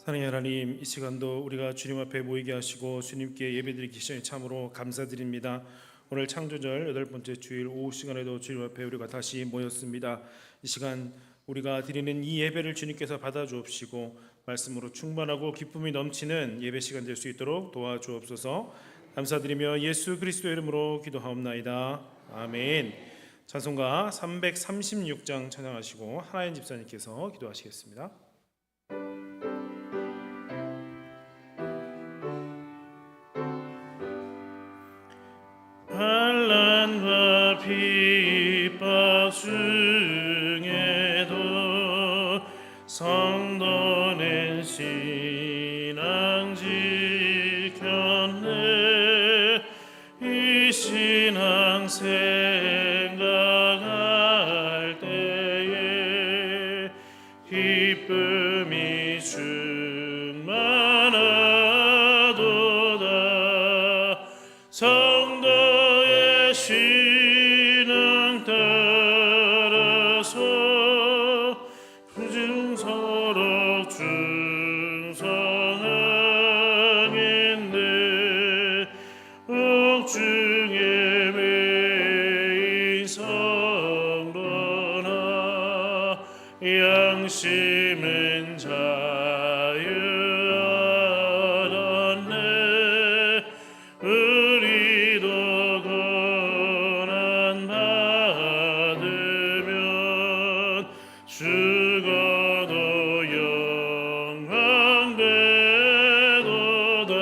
사랑의 하나님, 이 시간도 우리가 주님 앞에 모이게 하시고 주님께 예배드리기 시작에 참으로 감사드립니다. 오늘 창조절 8번째 주일 오후 시간에도 주님 앞에 우리가 다시 모였습니다. 이 시간 우리가 드리는 이 예배를 주님께서 받아주옵시고 말씀으로 충만하고 기쁨이 넘치는 예배 시간 될 수 있도록 도와주옵소서. 감사드리며 예수 그리스도의 이름으로 기도하옵나이다. 아멘. 찬송가 336장 찬양하시고 하나인 집사님께서 기도하시겠습니다. 환난과 핍박 중에도 성도는 신앙 지켰네. 이 신앙 생각할 때에 기쁨이 충만하도다. 성도의 신앙 따라서 서로 충성하겠네. 옥중에 매인 성도나 양심은 자유 얻었네. 우리도 고난 받으면 죽어도 영광 되도다.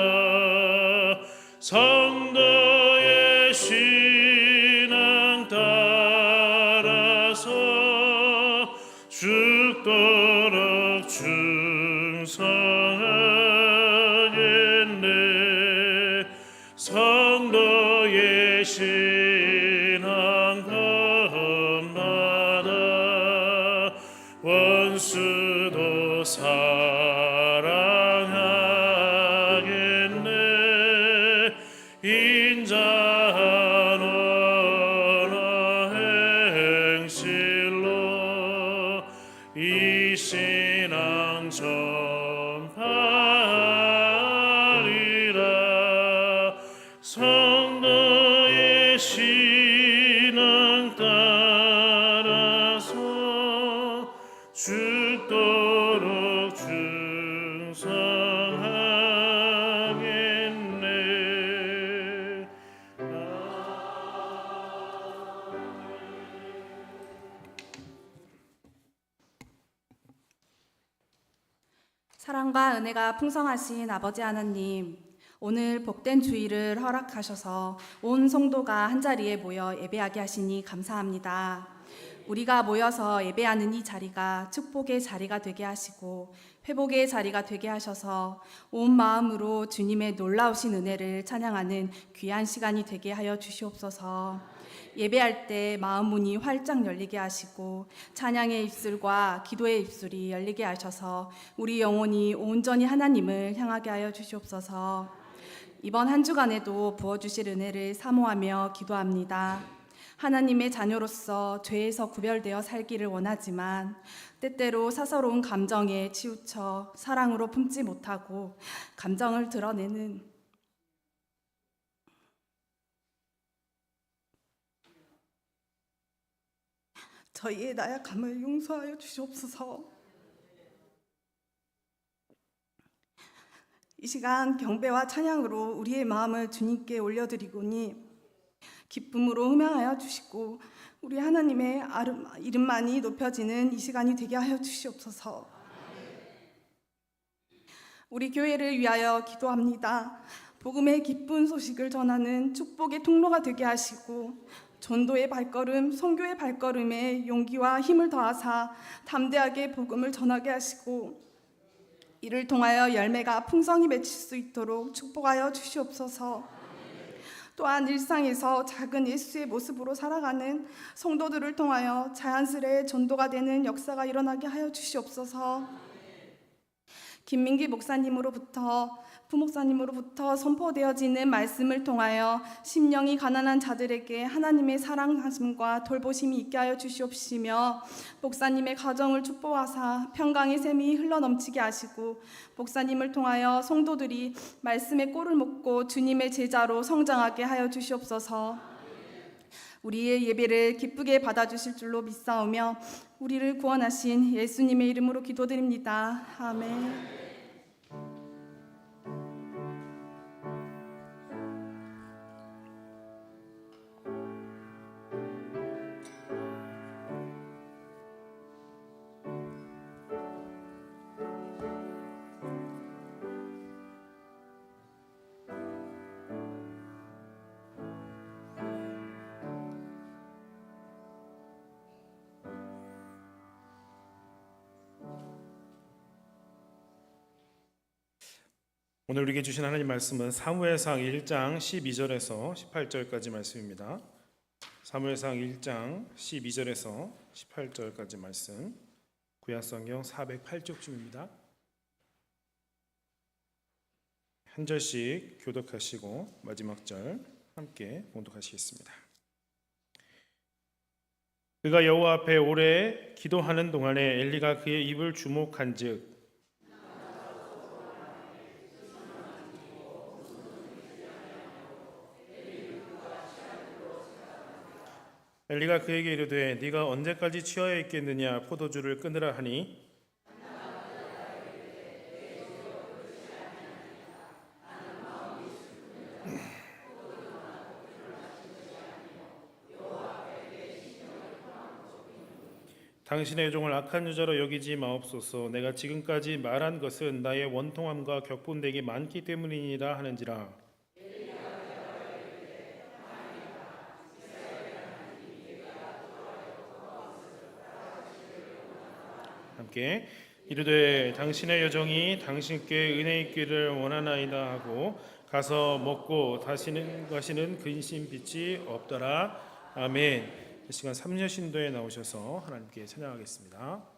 성도의 신앙 따라서 죽도록 충성하겠네. 성도의 신앙 건너다 원수도 사랑하겠네. 인자한 언어 행실로 이 신앙 전파하리라. 성도의 신앙 따라서 죽도록 충성하겠네. 사랑과 은혜가 풍성하신 아버지 하나님, 오늘 복된 주일을 허락하셔서 온 성도가 한자리에 모여 예배하게 하시니 감사합니다. 우리가 모여서 예배하는 이 자리가 축복의 자리가 되게 하시고 회복의 자리가 되게 하셔서 온 마음으로 주님의 놀라우신 은혜를 찬양하는 귀한 시간이 되게 하여 주시옵소서. 예배할 때 마음 문이 활짝 열리게 하시고 찬양의 입술과 기도의 입술이 열리게 하셔서 우리 영혼이 온전히 하나님을 향하게 하여 주시옵소서. 이번 한 주간에도 부어주실 은혜를 사모하며 기도합니다. 하나님의 자녀로서 죄에서 구별되어 살기를 원하지만 때때로 사서로운 감정에 치우쳐 사랑으로 품지 못하고 감정을 드러내는 저희의 나약함을 용서하여 주시옵소서. 이 시간 경배와 찬양으로 우리의 마음을 주님께 올려드리고니 기쁨으로 흠양하여 주시고 우리 하나님의 이름만이 높여지는 이 시간이 되게 하여 주시옵소서. 우리 교회를 위하여 기도합니다. 복음의 기쁜 소식을 전하는 축복의 통로가 되게 하시고 전도의 발걸음, 선교의 발걸음에 용기와 힘을 더하사 담대하게 복음을 전하게 하시고 이를 통하여 열매가 풍성히 맺힐 수 있도록 축복하여 주시옵소서. 또한 일상에서 작은 예수의 모습으로 살아가는 성도들을 통하여 자연스레 전도가 되는 역사가 일어나게 하여 주시옵소서. 김민기 부목사님으로부터 선포되어지는 말씀을 통하여 심령이 가난한 자들에게 하나님의 사랑하심과 돌보심이 있게 하여 주시옵시며, 목사님의 가정을 축복하사 평강의 샘이 흘러넘치게 하시고, 목사님을 통하여 성도들이 말씀의 꼴을 먹고 주님의 제자로 성장하게 하여 주시옵소서. 우리의 예배를 기쁘게 받아주실 줄로 믿사오며 우리를 구원하신 예수님의 이름으로 기도드립니다. 아멘. 오늘 우리에게 주신 하나님 말씀은 사무엘상 1장 12절에서 18절까지 말씀입니다. 사무엘상 1장 12절에서 18절까지 말씀, 구약성경 408쪽쯤입니다. 한 절씩 교독하시고 마지막 절 함께 봉독하시겠습니다. 그가 여호와 앞에 오래 기도하는 동안에 엘리가 그의 입을 주목한즉 엘리가 그에게 이르되 네가 언제까지 취하여 있겠느냐, 포도주를 끊으라 하니 당신의 종을 악한 유자로 여기지 마옵소서. 내가 지금까지 말한 것은 나의 원통함과 격분되기 많기 때문이니라 하는지라. 함께 이르되 당신의 여종이 당신께 은혜 있기를 원하나이다 하고 가서 먹고 다시는 가시는 근심 빛이 없더라. 아멘. 이 시간 삼려신도에 나오셔서 하나님께 찬양하겠습니다.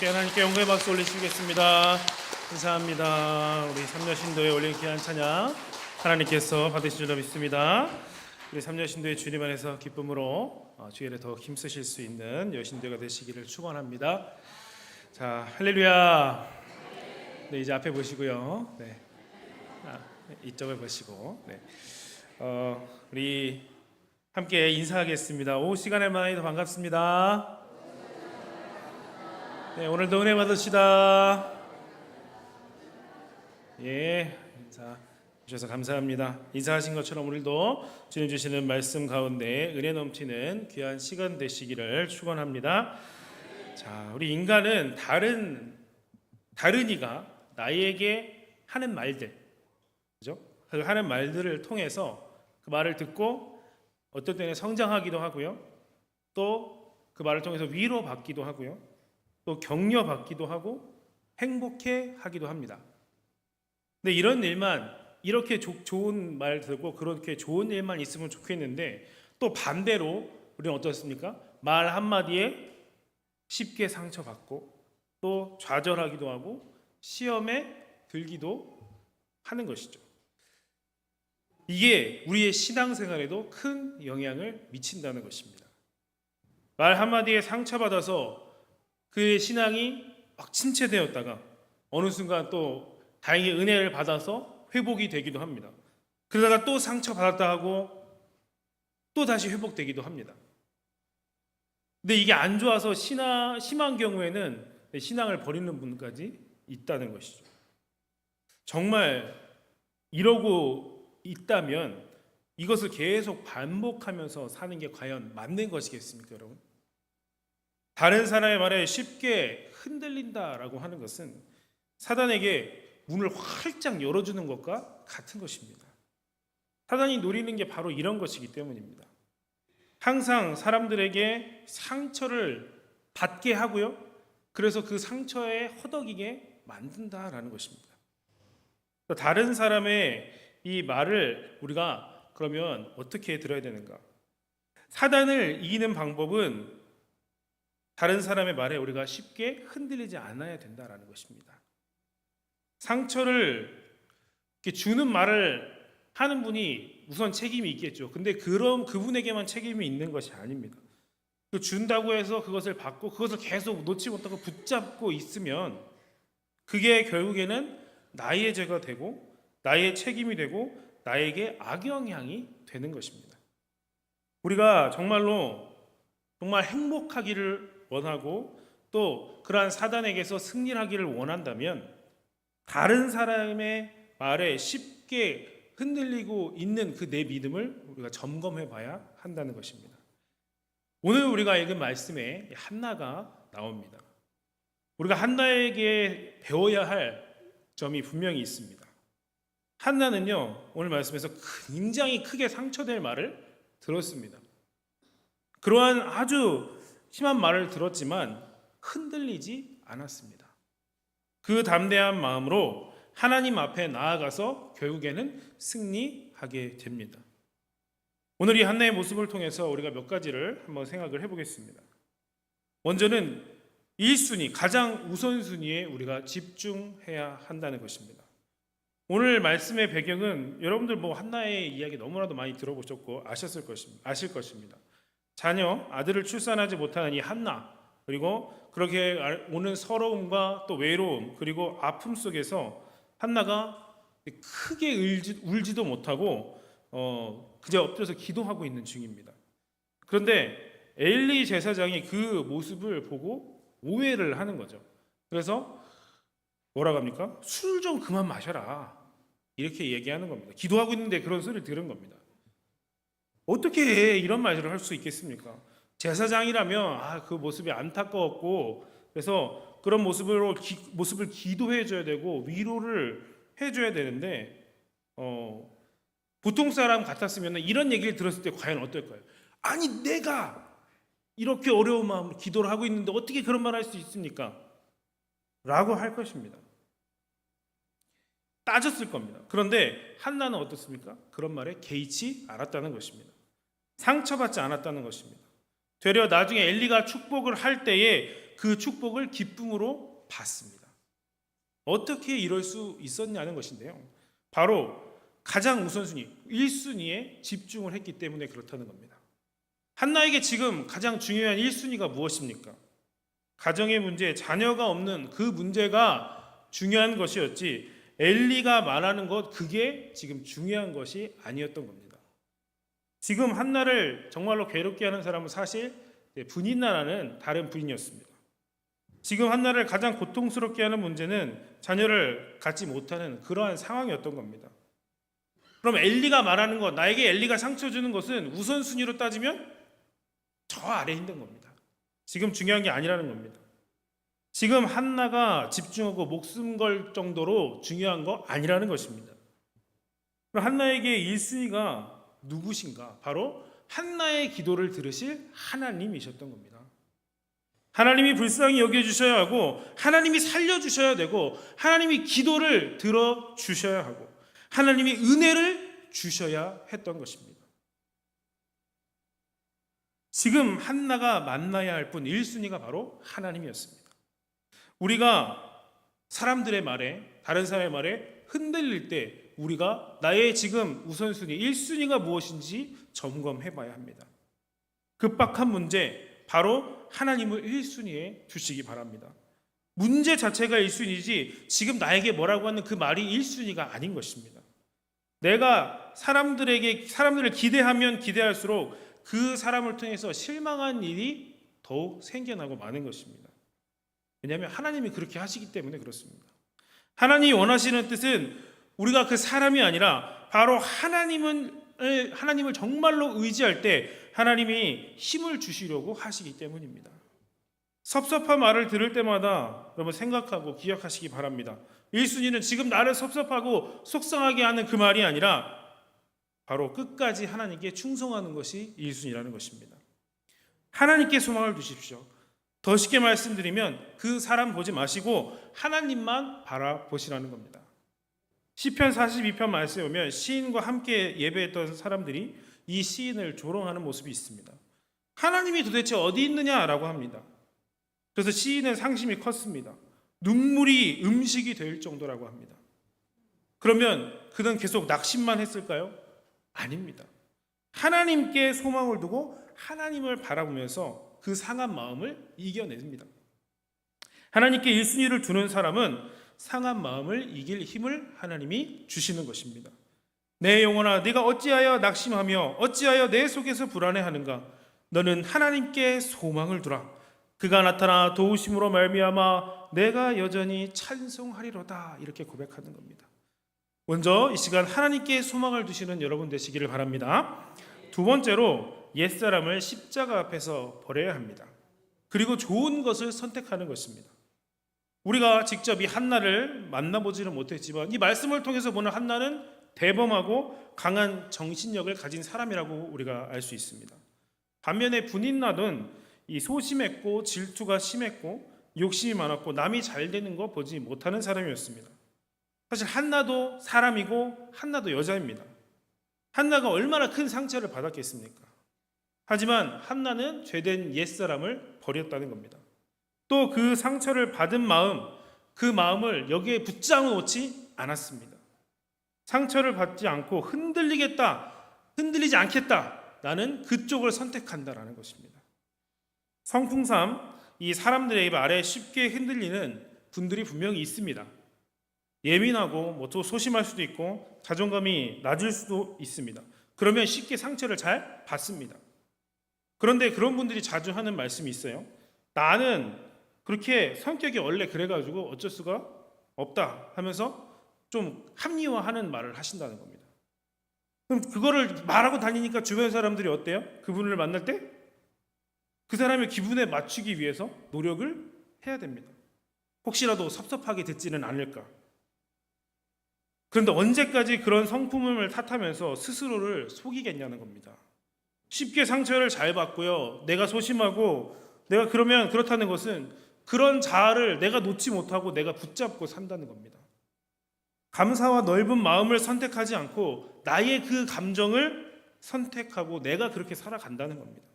함께 하나님께 영광의 박수 올리시겠습니다. 감사합니다. 우리 삼려신도에 올린 귀한 찬양 하나님께서 받으실 줄 믿습니다. 우리 삼려신도의 주님 안에서 기쁨으로 주일에 더 힘쓰실 수 있는 여신도가 되시기를 축원합니다. 자, 할렐루야. 네, 이제 앞에 보시고요. 네, 이쪽을 보시고, 네, 우리 함께 인사하겠습니다. 오후 시간에 만나니 더 반갑습니다. 네, 오늘도 은혜 받으시다. 예, 인사 주셔서 감사합니다. 인사하신 것처럼 오늘도 주님 주시는 말씀 가운데 은혜 넘치는 귀한 시간 되시기를 축원합니다. 자, 우리 인간은 다른 이가 나에게 하는 말들, 그죠? 그 하는 말들을 통해서 그 말을 듣고 어떤 때는 성장하기도 하고요, 또 그 말을 통해서 위로받기도 하고요, 또 격려받기도 하고 행복해 하기도 합니다. 근데 이런 일만 이렇게 좋은 말 듣고 그렇게 좋은 일만 있으면 좋겠는데, 또 반대로 우리는 어떻습니까? 말 한마디에 쉽게 상처받고 또 좌절하기도 하고 시험에 들기도 하는 것이죠. 이게 우리의 신앙생활에도 큰 영향을 미친다는 것입니다. 말 한마디에 상처받아서 그의 신앙이 막 침체되었다가 어느 순간 또 다행히 은혜를 받아서 회복이 되기도 합니다. 그러다가 또 상처받았다 하고 또 다시 회복되기도 합니다. 근데 이게 안 좋아서 심한 경우에는 신앙을 버리는 분까지 있다는 것이죠. 정말 이러고 있다면 이것을 계속 반복하면서 사는 게 과연 맞는 것이겠습니까, 여러분? 다른 사람의 말에 쉽게 흔들린다라고 하는 것은 사단에게 문을 활짝 열어주는 것과 같은 것입니다. 사단이 노리는 게 바로 이런 것이기 때문입니다. 항상 사람들에게 상처를 받게 하고요, 그래서 그 상처에 허덕이게 만든다라는 것입니다. 다른 사람의 이 말을 우리가 그러면 어떻게 들어야 되는가? 사단을 이기는 방법은 다른 사람의 말에 우리가 쉽게 흔들리지 않아야 된다라는 것입니다. 상처를 이렇게 주는 말을 하는 분이 우선 책임이 있겠죠. 근데 그분에게만 책임이 있는 것이 아닙니다. 준다고 해서 그것을 받고 그것을 계속 놓지 못하고 붙잡고 있으면 그게 결국에는 나의 죄가 되고 나의 책임이 되고 나에게 악영향이 되는 것입니다. 우리가 정말 행복하기를 원하고 또 그러한 사단에게서 승리하기를 원한다면 다른 사람의 말에 쉽게 흔들리고 있는 그 내 믿음을 우리가 점검해 봐야 한다는 것입니다. 오늘 우리가 읽은 말씀에 한나가 나옵니다. 우리가 한나에게 배워야 할 점이 분명히 있습니다. 한나는요, 오늘 말씀에서 굉장히 크게 상처될 말을 들었습니다. 그러한 아주 심한 말을 들었지만 흔들리지 않았습니다. 그 담대한 마음으로 하나님 앞에 나아가서 결국에는 승리하게 됩니다. 오늘 이 한나의 모습을 통해서 우리가 몇 가지를 한번 생각을 해보겠습니다. 먼저는 1순위, 가장 우선순위에 우리가 집중해야 한다는 것입니다. 오늘 말씀의 배경은 여러분들 한나의 이야기 너무나도 많이 들어보셨고 아실 것입니다. 아들을 출산하지 못하는 이 한나, 그리고 그렇게 오는 서러움과 또 외로움 그리고 아픔 속에서 한나가 크게 울지도 못하고 그저 엎드려서 기도하고 있는 중입니다. 그런데 엘리 제사장이 그 모습을 보고 오해를 하는 거죠. 그래서 뭐라고 합니까? 술 좀 그만 마셔라, 이렇게 얘기하는 겁니다. 기도하고 있는데 그런 소리를 들은 겁니다. 어떻게 이런 말을 할 수 있겠습니까? 제사장이라면 그 모습이 안타까웠고 그래서 그런 모습을 기도해 줘야 되고 위로를 해줘야 되는데 보통 사람 같았으면 이런 얘기를 들었을 때 과연 어떨까요? 아니, 내가 이렇게 어려운 마음으로 기도를 하고 있는데 어떻게 그런 말 할 수 있습니까? 라고 할 것입니다. 따졌을 겁니다. 그런데 한나는 어떻습니까? 그런 말에 개의치 않았다는 것입니다. 상처받지 않았다는 것입니다. 되려 나중에 엘리가 축복을 할 때에 그 축복을 기쁨으로 받습니다. 어떻게 이럴 수 있었냐는 것인데요. 바로 가장 우선순위, 1순위에 집중을 했기 때문에 그렇다는 겁니다. 한나에게 지금 가장 중요한 1순위가 무엇입니까? 가정의 문제, 자녀가 없는 그 문제가 중요한 것이었지 엘리가 말하는 것, 그게 지금 중요한 것이 아니었던 겁니다. 지금 한나를 정말로 괴롭게 하는 사람은 사실 분인나라는 다른 분이었습니다. 지금 한나를 가장 고통스럽게 하는 문제는 자녀를 갖지 못하는 그러한 상황이었던 겁니다. 그럼 엘리가 말하는 것, 나에게 엘리가 상처 주는 것은 우선순위로 따지면 저 아래에 있는 겁니다. 지금 중요한 게 아니라는 겁니다. 지금 한나가 집중하고 목숨 걸 정도로 중요한 거 아니라는 것입니다. 그럼 한나에게 1순위가 누구신가? 바로 한나의 기도를 들으실 하나님이셨던 겁니다. 하나님이 불쌍히 여겨주셔야 하고, 하나님이 살려주셔야 되고, 하나님이 기도를 들어주셔야 하고, 하나님이 은혜를 주셔야 했던 것입니다. 지금 한나가 만나야 할 분 1순위가 바로 하나님이었습니다. 우리가 사람들의 말에, 다른 사람의 말에 흔들릴 때 우리가 나의 지금 우선순위 1순위가 무엇인지 점검해 봐야 합니다. 급박한 문제, 바로 하나님을 1순위에 두시기 바랍니다. 문제 자체가 1순위지 지금 나에게 뭐라고 하는 그 말이 1순위가 아닌 것입니다. 내가 사람들을 기대하면 기대할수록 그 사람을 통해서 실망한 일이 더욱 생겨나고 많은 것입니다. 왜냐하면 하나님이 그렇게 하시기 때문에 그렇습니다. 하나님이 원하시는 뜻은 우리가 그 사람이 아니라 바로 하나님을 정말로 의지할 때 하나님이 힘을 주시려고 하시기 때문입니다. 섭섭한 말을 들을 때마다 여러분 생각하고 기억하시기 바랍니다. 1순위는 지금 나를 섭섭하고 속상하게 하는 그 말이 아니라 바로 끝까지 하나님께 충성하는 것이 1순위라는 것입니다. 하나님께 소망을 두십시오. 더 쉽게 말씀드리면 그 사람 보지 마시고 하나님만 바라보시라는 겁니다. 시편 42편 말씀에 보면 시인과 함께 예배했던 사람들이 이 시인을 조롱하는 모습이 있습니다. 하나님이 도대체 어디 있느냐라고 합니다. 그래서 시인은 상심이 컸습니다. 눈물이 음식이 될 정도라고 합니다. 그러면 그는 계속 낙심만 했을까요? 아닙니다. 하나님께 소망을 두고 하나님을 바라보면서 그 상한 마음을 이겨냅니다. 하나님께 1순위를 두는 사람은 상한 마음을 이길 힘을 하나님이 주시는 것입니다. 내 영혼아, 네가 어찌하여 낙심하며 어찌하여 내 속에서 불안해하는가? 너는 하나님께 소망을 두라. 그가 나타나 도우심으로 말미암아 내가 여전히 찬송하리로다. 이렇게 고백하는 겁니다. 먼저 이 시간 하나님께 소망을 두시는 여러분 되시기를 바랍니다. 두 번째로 옛사람을 십자가 앞에서 버려야 합니다. 그리고 좋은 것을 선택하는 것입니다. 우리가 직접 이 한나를 만나보지는 못했지만 이 말씀을 통해서 보는 한나는 대범하고 강한 정신력을 가진 사람이라고 우리가 알 수 있습니다. 반면에 분인나는 이 소심했고 질투가 심했고 욕심이 많았고 남이 잘 되는 거 보지 못하는 사람이었습니다. 사실 한나도 사람이고 한나도 여자입니다. 한나가 얼마나 큰 상처를 받았겠습니까? 하지만 한나는 죄된 옛사람을 버렸다는 겁니다. 또 그 상처를 받은 마음, 그 마음을 여기에 붙잡아 놓지 않았습니다. 상처를 받지 않고 흔들리지 않겠다. 나는 그쪽을 선택한다라는 것입니다. 성풍삼, 이 사람들의 말에 쉽게 흔들리는 분들이 분명히 있습니다. 예민하고 또 소심할 수도 있고 자존감이 낮을 수도 있습니다. 그러면 쉽게 상처를 잘 받습니다. 그런데 그런 분들이 자주 하는 말씀이 있어요. 나는 그렇게 성격이 원래 그래가지고 어쩔 수가 없다 하면서 좀 합리화하는 말을 하신다는 겁니다. 그럼 그거를 말하고 다니니까 주변 사람들이 어때요? 그분을 만날 때 그 사람의 기분에 맞추기 위해서 노력을 해야 됩니다. 혹시라도 섭섭하게 듣지는 않을까. 그런데 언제까지 그런 성품을 탓하면서 스스로를 속이겠냐는 겁니다. 쉽게 상처를 잘 받고요. 내가 소심하고 내가 그러면 그렇다는 것은 그런 자아를 내가 놓지 못하고 내가 붙잡고 산다는 겁니다. 감사와 넓은 마음을 선택하지 않고 나의 그 감정을 선택하고 내가 그렇게 살아간다는 겁니다.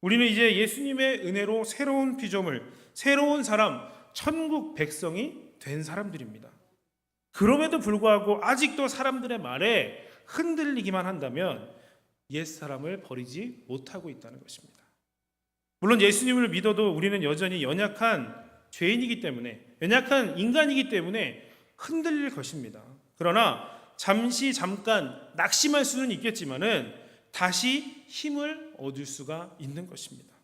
우리는 이제 예수님의 은혜로 새로운 피조물, 새로운 사람, 천국 백성이 된 사람들입니다. 그럼에도 불구하고 아직도 사람들의 말에 흔들리기만 한다면 옛사람을 버리지 못하고 있다는 것입니다. 물론 예수님을 믿어도 우리는 여전히 연약한 죄인이기 때문에, 연약한 인간이기 때문에 흔들릴 것입니다. 그러나 잠깐 낙심할 수는 있겠지만은 다시 힘을 얻을 수가 있는 것입니다.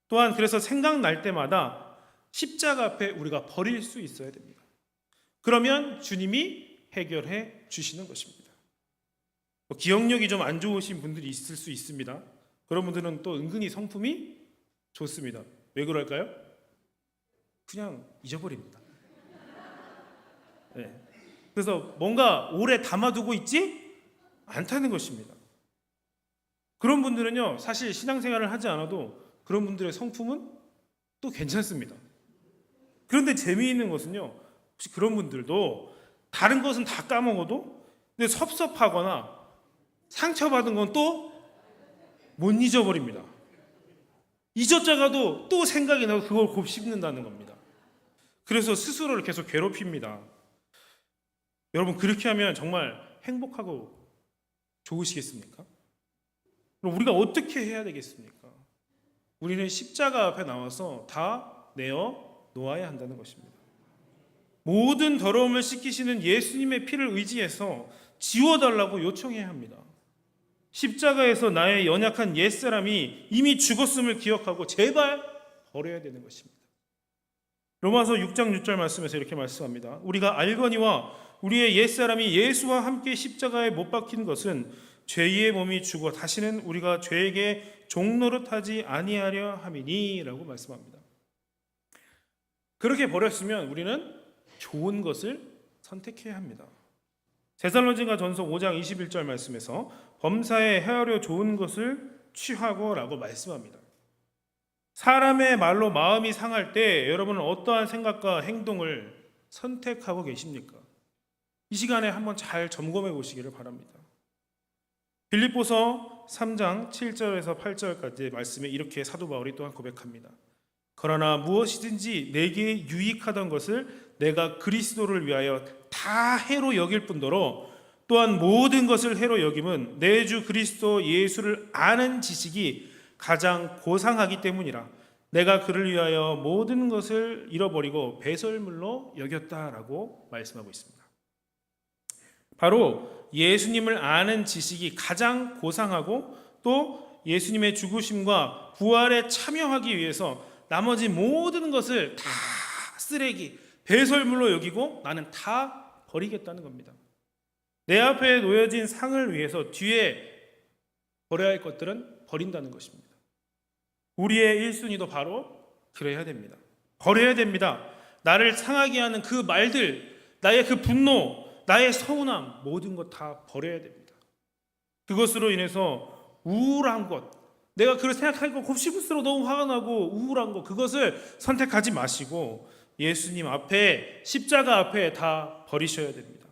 또한 그래서 생각날 때마다 십자가 앞에 우리가 버릴 수 있어야 됩니다. 그러면 주님이 해결해 주시는 것입니다. 기억력이 좀 안 좋으신 분들이 있을 수 있습니다. 그런 분들은 또 은근히 성품이 좋습니다. 왜 그럴까요? 그냥 잊어버립니다. 네. 그래서 뭔가 오래 담아두고 있지 않다는 것입니다. 그런 분들은요, 사실 신앙생활을 하지 않아도 그런 분들의 성품은 또 괜찮습니다. 그런데 재미있는 것은요, 혹시 그런 분들도 다른 것은 다 까먹어도 근데 섭섭하거나 상처받은 건 또 못 잊어버립니다. 잊었다가도 또 생각이 나고 그걸 곱씹는다는 겁니다. 그래서 스스로를 계속 괴롭힙니다. 여러분, 그렇게 하면 정말 행복하고 좋으시겠습니까? 그럼 우리가 어떻게 해야 되겠습니까? 우리는 십자가 앞에 나와서 다 내어 놓아야 한다는 것입니다. 모든 더러움을 씻기시는 예수님의 피를 의지해서 지워달라고 요청해야 합니다. 십자가에서 나의 연약한 옛사람이 이미 죽었음을 기억하고 제발 버려야 되는 것입니다. 로마서 6장 6절 말씀에서 이렇게 말씀합니다. 우리가 알거니와 우리의 옛사람이 예수와 함께 십자가에 못 박힌 것은 죄의 몸이 죽어 다시는 우리가 죄에게 종노릇하지 아니하려 함이니 라고 말씀합니다. 그렇게 버렸으면 우리는 좋은 것을 선택해야 합니다. 데살로니가 전서 5장 21절 말씀에서 범사에 헤아려 좋은 것을 취하고 라고 말씀합니다. 사람의 말로 마음이 상할 때 여러분은 어떠한 생각과 행동을 선택하고 계십니까? 이 시간에 한번 잘 점검해 보시기를 바랍니다. 빌립보서 3장 7절에서 8절까지의 말씀에 이렇게 사도 바울이 또한 고백합니다. 그러나 무엇이든지 내게 유익하던 것을 내가 그리스도를 위하여 다 해로 여길 뿐더러 또한 모든 것을 해로 여김은 내 주 그리스도 예수를 아는 지식이 가장 고상하기 때문이라 내가 그를 위하여 모든 것을 잃어버리고 배설물로 여겼다라고 말씀하고 있습니다. 바로 예수님을 아는 지식이 가장 고상하고 또 예수님의 죽으심과 부활에 참여하기 위해서 나머지 모든 것을 다 쓰레기, 배설물로 여기고 나는 다 버리겠다는 겁니다. 내 앞에 놓여진 상을 위해서 뒤에 버려야 할 것들은 버린다는 것입니다. 우리의 1순위도 바로 그래야 됩니다. 버려야 됩니다. 나를 상하게 하는 그 말들, 나의 그 분노, 나의 서운함, 모든 것 다 버려야 됩니다. 그것으로 인해서 우울한 것, 내가 그걸 생각하니까 곱씹을수록 너무 화가 나고 우울한 것, 그것을 선택하지 마시고 예수님 앞에, 십자가 앞에 다 버리셔야 됩니다.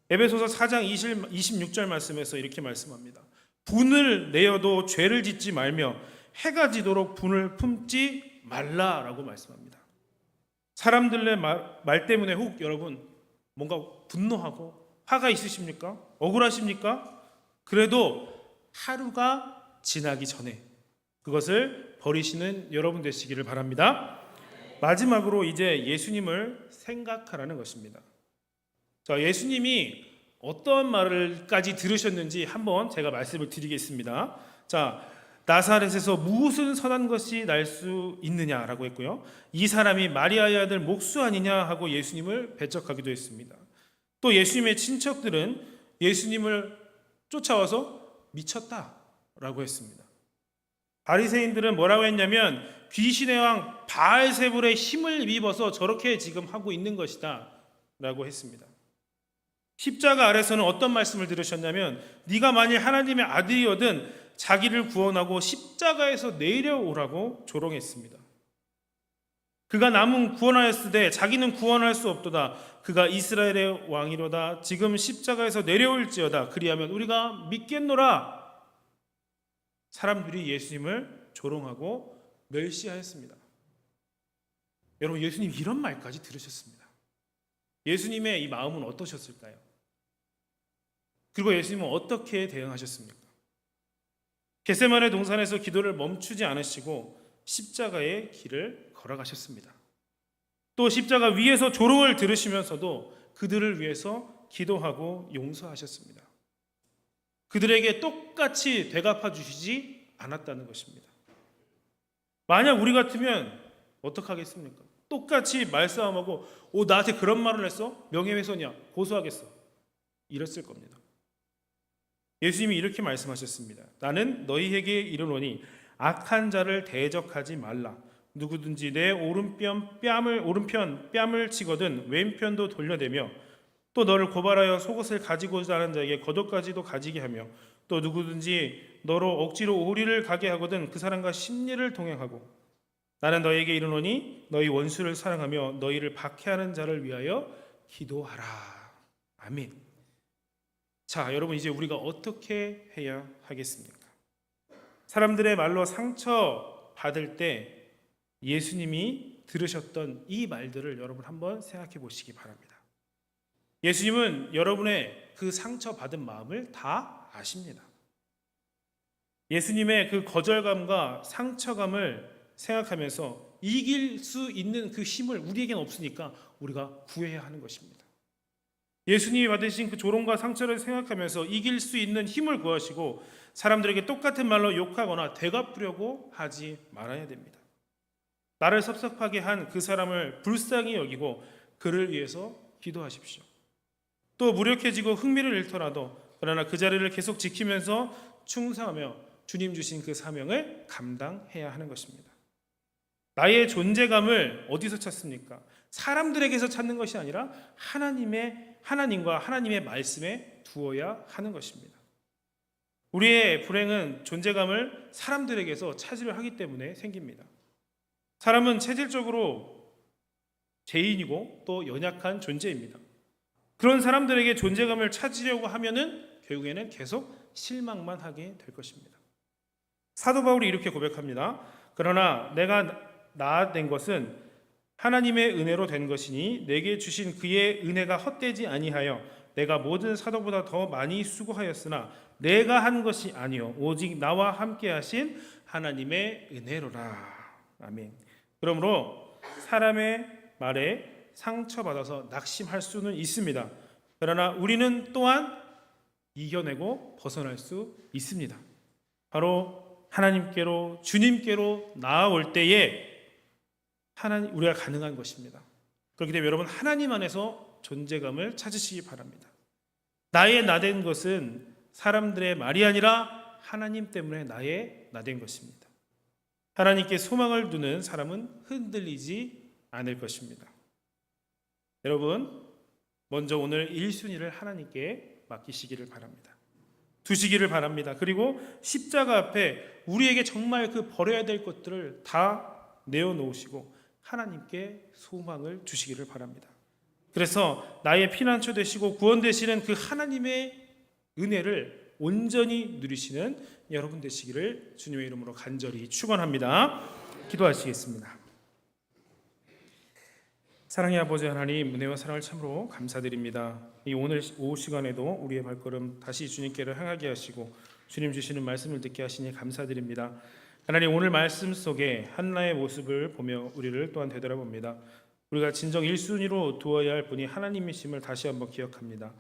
에베소서 4장 26절 말씀에서 이렇게 말씀합니다. 분을 내어도 죄를 짓지 말며 해가 지도록 분을 품지 말라라고 말씀합니다. 사람들의 말 때문에 혹 여러분 뭔가 분노하고 화가 있으십니까? 억울하십니까? 그래도 하루가 지나기 전에 그것을 버리시는 여러분 되시기를 바랍니다. 마지막으로 이제 예수님을 생각하라는 것입니다. 자, 예수님이 어떤 말을까지 들으셨는지 한번 제가 말씀을 드리겠습니다. 자, 나사렛에서 무슨 선한 것이 날 수 있느냐라고 했고요. 이 사람이 마리아의 아들 목수 아니냐 하고 예수님을 배척하기도 했습니다. 또 예수님의 친척들은 예수님을 쫓아와서 미쳤다라고 했습니다. 바리새인들은 뭐라고 했냐면 귀신의 왕 바알세불의 힘을 입어서 저렇게 지금 하고 있는 것이다 라고 했습니다. 십자가 아래서는 어떤 말씀을 들으셨냐면 네가 만일 하나님의 아들이거든 자기를 구원하고 십자가에서 내려오라고 조롱했습니다. 그가 남은 구원하였으되 자기는 구원할 수 없도다. 그가 이스라엘의 왕이로다. 지금 십자가에서 내려올지어다. 그리하면 우리가 믿겠노라. 사람들이 예수님을 조롱하고 멸시하였습니다. 여러분, 예수님 이런 말까지 들으셨습니다. 예수님의 이 마음은 어떠셨을까요? 그리고 예수님은 어떻게 대응하셨습니까? 겟세마네 동산에서 기도를 멈추지 않으시고 십자가의 길을 걸어가셨습니다. 또 십자가 위에서 조롱을 들으시면서도 그들을 위해서 기도하고 용서하셨습니다. 그들에게 똑같이 되갚아 주시지 않았다는 것입니다. 만약 우리 같으면 어떡하겠습니까? 똑같이 말싸움하고 나한테 그런 말을 했어? 명예훼손이야. 고소하겠어. 이랬을 겁니다. 예수님이 이렇게 말씀하셨습니다. 나는 너희에게 이르노니 악한 자를 대적하지 말라. 누구든지 내 오른편 뺨을 치거든 왼편도 돌려대며 또 너를 고발하여 속옷을 가지고자 하는 자에게 겉옷까지도 가지게 하며 또 누구든지 너로 억지로 오리를 가게 하거든 그 사람과 심리를 동행하고 나는 너희에게 이르노니 너희 원수를 사랑하며 너희를 박해하는 자를 위하여 기도하라. 아멘. 자, 여러분, 이제 우리가 어떻게 해야 하겠습니까? 사람들의 말로 상처 받을 때 예수님이 들으셨던 이 말들을 여러분 한번 생각해 보시기 바랍니다. 예수님은 여러분의 그 상처받은 마음을 다 아십니다. 예수님의 그 거절감과 상처감을 생각하면서 이길 수 있는 그 힘을 우리에겐 없으니까 우리가 구해야 하는 것입니다. 예수님이 받으신 그 조롱과 상처를 생각하면서 이길 수 있는 힘을 구하시고 사람들에게 똑같은 말로 욕하거나 되갚으려고 하지 말아야 됩니다. 나를 섭섭하게 한 그 사람을 불쌍히 여기고 그를 위해서 기도하십시오. 또 무력해지고 흥미를 잃더라도 그러나 그 자리를 계속 지키면서 충성하며 주님 주신 그 사명을 감당해야 하는 것입니다. 나의 존재감을 어디서 찾습니까? 사람들에게서 찾는 것이 아니라 하나님과 하나님의 말씀에 두어야 하는 것입니다. 우리의 불행은 존재감을 사람들에게서 차지를 하기 때문에 생깁니다. 사람은 체질적으로 죄인이고 또 연약한 존재입니다. 그런 사람들에게 존재감을 찾으려고 하면은 결국에는 계속 실망만 하게 될 것입니다. 사도 바울이 이렇게 고백합니다. 그러나 내가 된 것은 하나님의 은혜로 된 것이니 내게 주신 그의 은혜가 헛되지 아니하여 내가 모든 사도보다 더 많이 수고하였으나 내가 한 것이 아니요 오직 나와 함께 하신 하나님의 은혜로라. 아멘. 그러므로 사람의 말에 상처받아서 낙심할 수는 있습니다. 그러나 우리는 또한 이겨내고 벗어날 수 있습니다. 바로 하나님께로 주님께로 나아올 때에 우리가 가능한 것입니다. 그렇기 때문에 여러분 하나님 안에서 존재감을 찾으시기 바랍니다. 나의 나된 것은 사람들의 말이 아니라 하나님 때문에 나의 나된 것입니다. 하나님께 소망을 두는 사람은 흔들리지 않을 것입니다. 여러분 먼저 오늘 1순위를 하나님께 맡기시기를 바랍니다. 두시기를 바랍니다. 그리고 십자가 앞에 우리에게 정말 그 버려야 될 것들을 다 내어놓으시고 하나님께 소망을 주시기를 바랍니다. 그래서 나의 피난처 되시고 구원 되시는 그 하나님의 은혜를 온전히 누리시는 여러분 되시기를 주님의 이름으로 간절히 축원합니다. 기도하시겠습니다. 사랑의 아버지 하나님, 은혜와 사랑을 참으로 감사드립니다. 이 오늘 오후 시간에도 우리의 발걸음 다시 주님께로 향하게 하시고 주님 주시는 말씀을 듣게 하시니 감사드립니다. 하나님, 오늘 말씀 속에 한나의 모습을 보며 우리를 또한 되돌아봅니다. 우리가 진정 1순위로 두어야 할 분이 하나님이심을 다시 한번 기억합니다.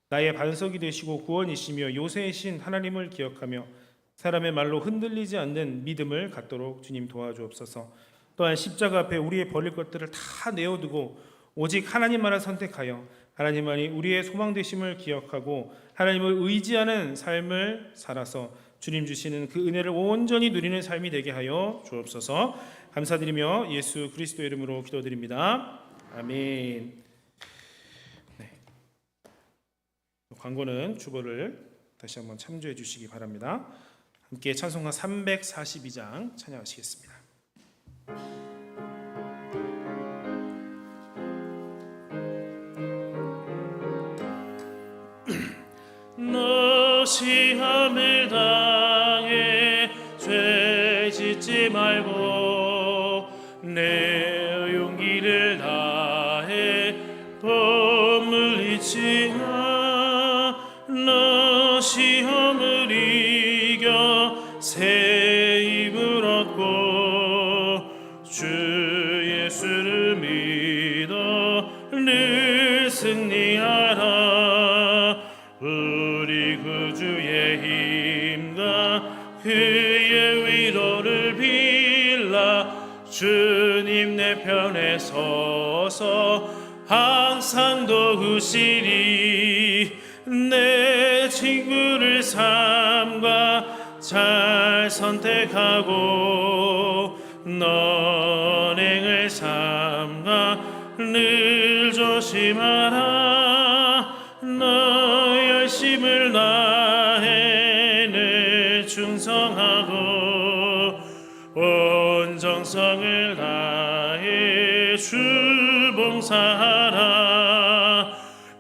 나의 반석이 되시고 구원이시며 요새이신 하나님을 기억하며 사람의 말로 흔들리지 않는 믿음을 갖도록 주님 도와주옵소서. 또한 십자가 앞에 우리의 버릴 것들을 다 내어두고 오직 하나님만을 선택하여 하나님만이 우리의 소망 되심을 기억하고 하나님을 의지하는 삶을 살아서 주님 주시는 그 은혜를 온전히 누리는 삶이 되게 하여 주옵소서. 감사드리며 예수 그리스도의 이름으로 기도드립니다. 아멘. 네. 광고는 주보를 다시 한번 참조해 주시기 바랍니다. 함께 찬송가 342장 찬양하시겠습니다. 너 시험을 당해 죄 짓지 법을 잊지 않아 시험을 이겨 새 힘을 얻고 주 예수를 믿어 늘 승리하라. 우리 구주의 힘과 그의 위로를 빌라. 주님 내 편에 서서 항상 도우시리. 내 친구를 삼가 잘 선택하고 너행을 삼가 늘 조심하라. 너 열심을 다해 늘 충성하고 온 정성을 다해 주 봉사하라.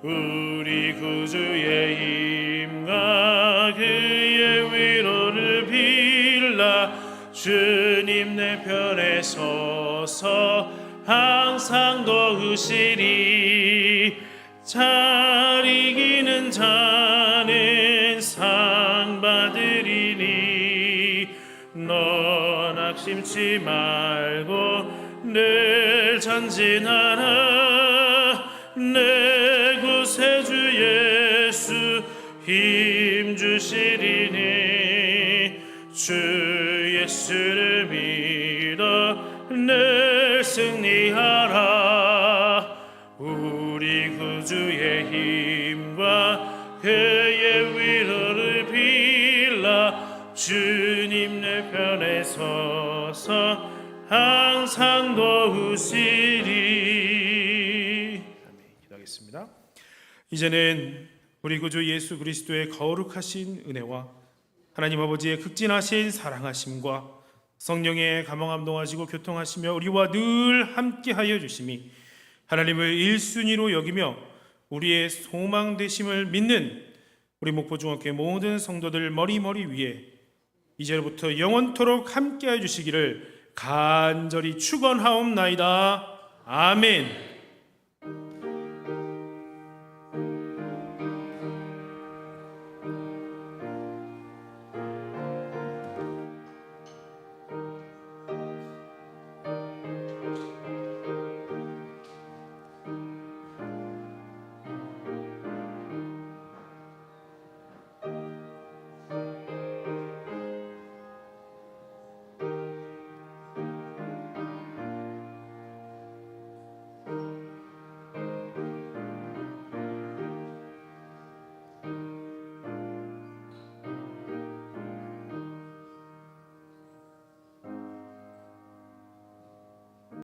우리 구주의 힘과 그의 위로를 빌라. 주님 내 편에 서서 항상 도우시리. 잘 이기는 자는 상 받으리니 넌 낙심치 말고 늘 전진하라. 내 구세주 예수 힘 주시리니 주 예수를 믿어 늘 승리하라. 우리 구주의 힘과 그의 위로를 빌라. 주님 내 편에 서서 항상 도우시리. 아멘. 기도하겠습니다. 이제는 우리 구주 예수 그리스도의 거룩하신 은혜와 하나님 아버지의 극진하신 사랑하심과 성령의 감화감 동하시고 교통하시며 우리와 늘 함께하여 주심이 하나님을 1순위로 여기며 우리의 소망 되심을 믿는 우리 목포중학교 모든 성도들 머리머리 위에 이제로부터 영원토록 함께하여 주시기를 간절히 축원하옵나이다. 아멘.